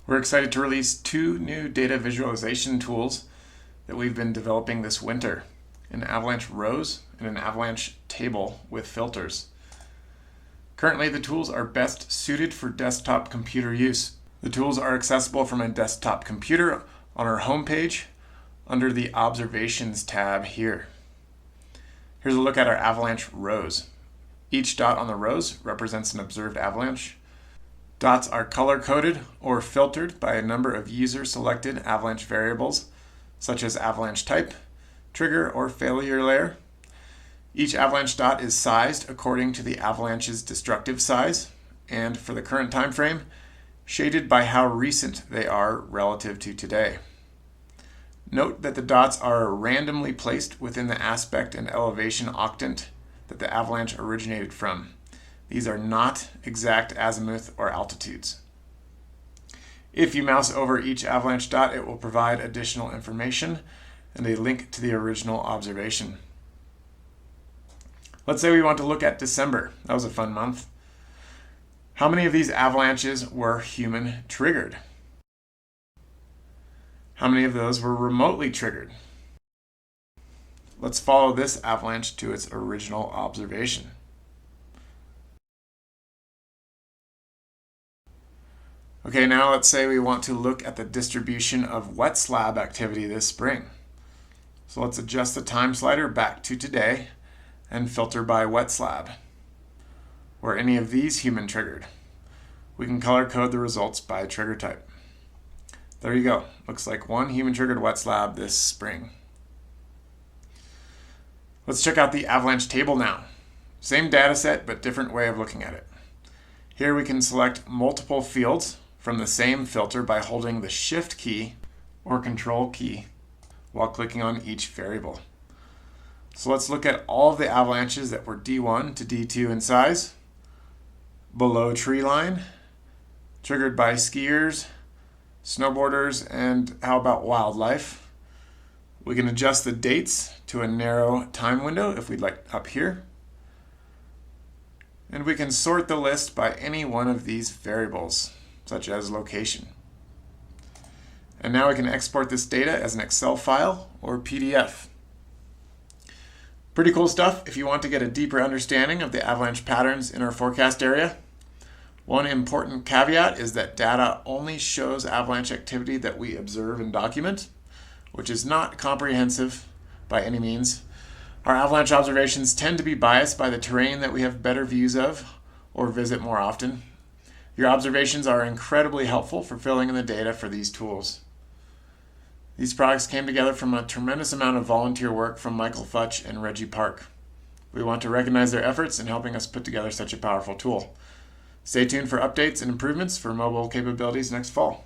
We're excited to release 2 new data visualization tools that we've been developing this winter, an Avalanche rows and an Avalanche table with filters. Currently, the tools are best suited for desktop computer use. The tools are accessible from a desktop computer on our homepage under the Observations tab here. Here's a look at our Avalanche rows. Each dot on the rows represents an observed avalanche. Dots are color-coded or filtered by a number of user-selected Avalanche variables, such as avalanche type, trigger, or failure layer. Each avalanche dot is sized according to the avalanche's destructive size, and for the current time frame, shaded by how recent they are relative to today. Note that the dots are randomly placed within the aspect and elevation octant that the avalanche originated from. These are not exact azimuth or altitudes. If you mouse over each avalanche dot, it will provide additional information and a link to the original observation. Let's say we want to look at December. That was a fun month. How many of these avalanches were human triggered? How many of those were remotely triggered? Let's follow this avalanche to its original observation. Okay, now let's say we want to look at the distribution of wet slab activity this spring. So let's adjust the time slider back to today and filter by wet slab. Were any of these human triggered? We can color code the results by trigger type. There you go. Looks like one human triggered wet slab this spring. Let's check out the avalanche table now. Same data set, but different way of looking at it. Here we can select multiple fields from the same filter by holding the Shift key or Control key while clicking on each variable. So let's look at all of the avalanches that were D1 to D2 in size, below tree line, triggered by skiers, snowboarders, and how about wildlife? We can adjust the dates to a narrow time window if we'd like up here. And we can sort the list by any one of these variables, such as location. And now we can export this data as an Excel file or PDF. Pretty cool stuff if you want to get a deeper understanding of the avalanche patterns in our forecast area. One important caveat is that data only shows avalanche activity that we observe and document, which is not comprehensive by any means. Our avalanche observations tend to be biased by the terrain that we have better views of or visit more often. Your observations are incredibly helpful for filling in the data for these tools. These products came together from a tremendous amount of volunteer work from Michael Futch and Reggie Park. We want to recognize their efforts in helping us put together such a powerful tool. Stay tuned for updates and improvements for mobile capabilities next fall.